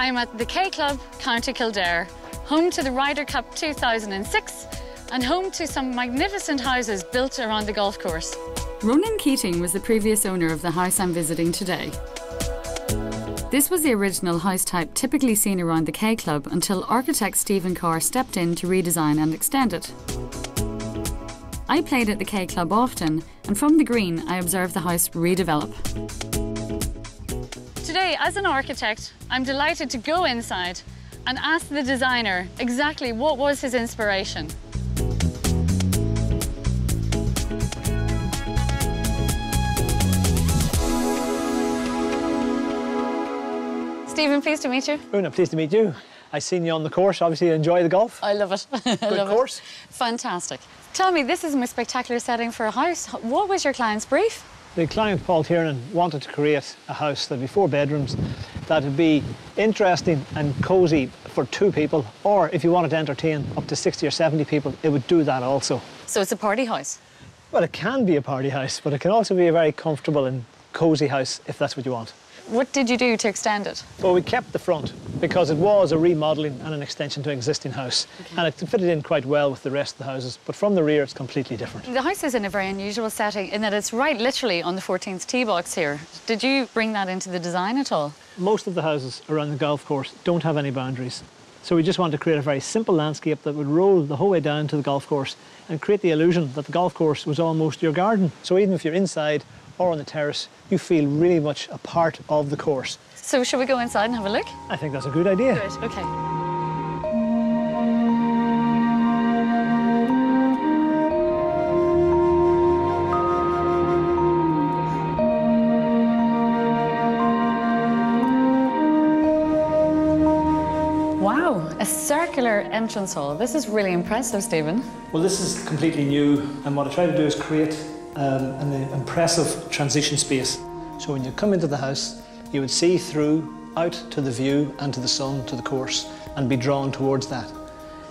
I'm at the K Club, County Kildare, home to the Ryder Cup 2006 and home to some magnificent houses built around the golf course. Ronan Keating was the previous owner of the house I'm visiting today. This was the original house type typically seen around the K Club until architect Stephen Carr stepped in to redesign and extend it. I played at the K Club often, and from the green I observed the house redevelop. Today, as an architect, I'm delighted to go inside and ask the designer exactly what was his inspiration. Stephen, pleased to meet you. Una, pleased to meet you. I've seen you on the course. Obviously, you enjoy the golf. I love it. Good course. Fantastic. Tell me, this is a spectacular setting for a house. What was your client's brief? The client, Paul Tiernan, wanted to create a house that would be 4 bedrooms, that would be interesting and cosy for 2 people, or if you wanted to entertain up to 60 or 70 people, it would do that also. So it's a party house? Well, it can be a party house, but it can also be a very comfortable and cosy house if that's what you want. What did you do to extend it? Well, we kept the front because it was a remodelling and an extension to an existing house. Okay. And it fitted in quite well with the rest of the houses, but from the rear it's completely different. The house is in a very unusual setting in that it's right literally on the 14th tee box here. Did you bring that into the design at all? Most of the houses around the golf course don't have any boundaries. So we just want to create a very simple landscape that would roll the whole way down to the golf course and create the illusion that the golf course was almost your garden. So even if you're inside or on the terrace, you feel really much a part of the course. So should we go inside and have a look? I think that's a good idea. Great, okay. Wow, a circular entrance hall. This is really impressive, Stephen. Well, this is completely new, and what I try to do is create an impressive transition space. So when you come into the house, you would see through out to the view and to the sun, to the course, and be drawn towards that.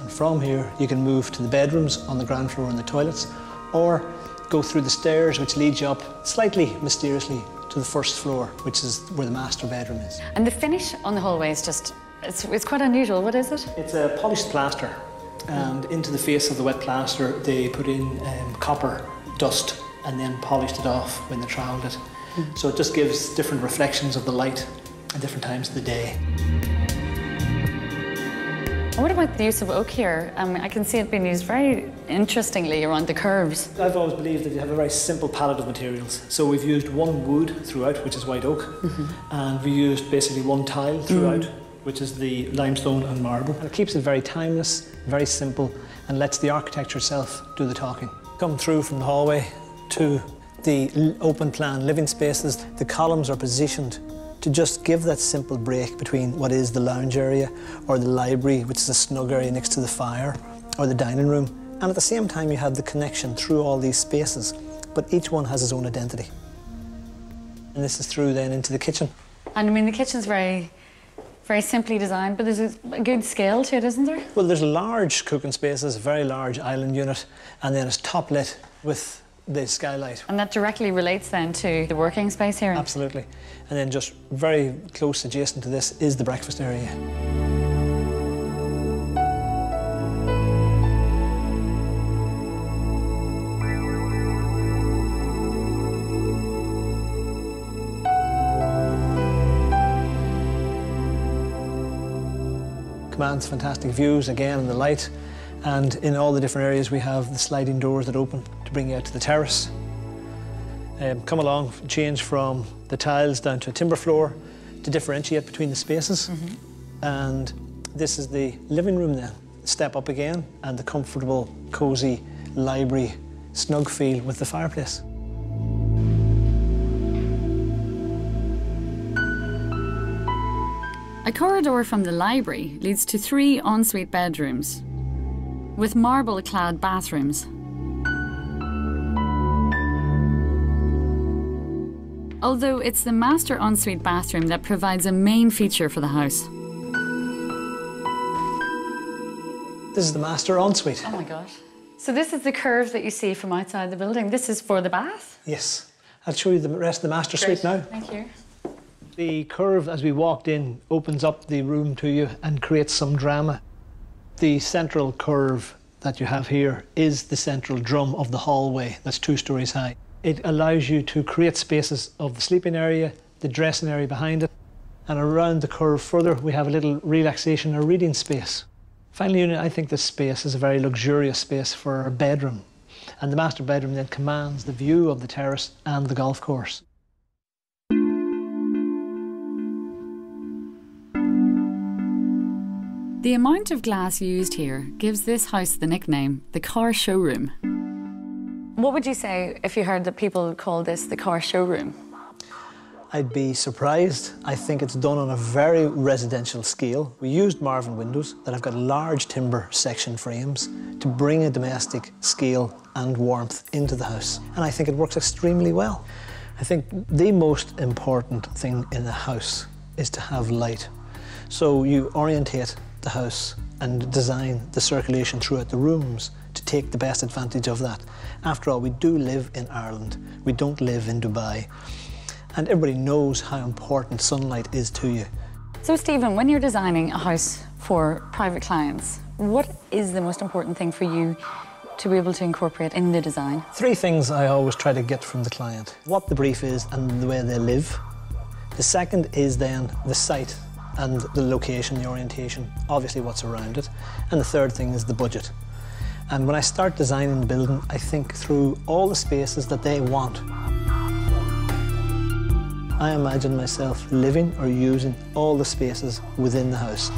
And from here, you can move to the bedrooms on the ground floor and the toilets, or go through the stairs, which leads you up slightly mysteriously to the first floor, which is where the master bedroom is. And the finish on the hallway is just, it's quite unusual. What is it? It's a polished plaster, and into the face of the wet plaster, they put in copper dust and then polished it off when they troweled it. So it just gives different reflections of the light at different times of the day. What about the use of oak here? I can see it being used very interestingly around the curves. I've always believed that you have a very simple palette of materials. So we've used one wood throughout, which is white oak, and we used basically one tile throughout, which is the limestone and marble. And it keeps it very timeless, very simple, and lets the architecture itself do the talking. Come through from the hallway to the open plan living spaces. The columns are positioned to just give that simple break between what is the lounge area or the library, which is a snug area next to the fire, or the dining room. And at the same time you have the connection through all these spaces, but each one has its own identity. And this is through then into the kitchen. And I mean, the kitchen's very simply designed, but there's a good scale to it, isn't there? Well, there's large cooking spaces, a very large island unit, and then it's top lit with the skylight. And that directly relates then to the working space here? Absolutely. And then just very close adjacent to this is the breakfast area. Commands fantastic views again in the light, and in all the different areas we have the sliding doors that open to bring you out to the terrace. Come along, change from the tiles down to a timber floor to differentiate between the spaces. And this is the living room then. Step up again, and the comfortable, cosy library, snug feel with the fireplace. A corridor from the library leads to 3 ensuite bedrooms with marble-clad bathrooms. Although it's the master ensuite bathroom that provides a main feature for the house. This is the master ensuite. Oh my gosh. So this is the curve that you see from outside the building. This is for the bath? Yes. I'll show you the rest of the master suite now. Thank you. The curve as we walked in opens up the room to you and creates some drama. The central curve that you have here is the central drum of the hallway that's 2 stories high. It allows you to create spaces of the sleeping area, the dressing area behind it, and around the curve further we have a little relaxation or reading space. Finally, I think this space is a very luxurious space for a bedroom, and the master bedroom then commands the view of the terrace and the golf course. The amount of glass used here gives this house the nickname the car showroom. What would you say if you heard that people call this the car showroom? I'd be surprised. I think it's done on a very residential scale. We used Marvin windows that have got large timber section frames to bring a domestic scale and warmth into the house. And I think it works extremely well. I think the most important thing in a house is to have light. So you orientate the house and design the circulation throughout the rooms to take the best advantage of that. After all, we do live in Ireland. We don't live in Dubai. And everybody knows how important sunlight is to you. So Stephen, when you're designing a house for private clients, what is the most important thing for you to be able to incorporate in the design? 3 things I always try to get from the client. What the brief is and the way they live. The second is then the site and the location, the orientation, obviously what's around it. And the third thing is the budget. And when I start designing the building, I think through all the spaces that they want. I imagine myself living or using all the spaces within the house.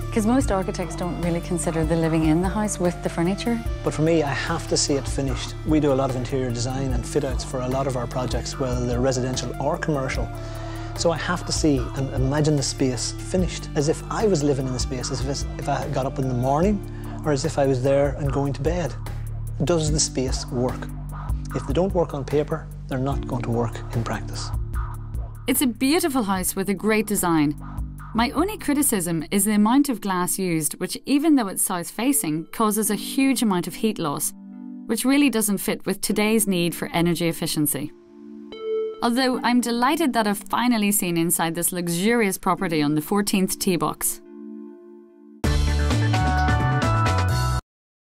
Because most architects don't really consider the living in the house with the furniture. But for me, I have to see it finished. We do a lot of interior design and fit-outs for a lot of our projects, whether they're residential or commercial. So I have to see and imagine the space finished, as if I was living in the space, as if I got up in the morning, or as if I was there and going to bed. Does the space work? If they don't work on paper, they're not going to work in practice. It's a beautiful house with a great design. My only criticism is the amount of glass used, which even though it's south-facing, causes a huge amount of heat loss, which really doesn't fit with today's need for energy efficiency. Although I'm delighted that I've finally seen inside this luxurious property on the 14th tee box.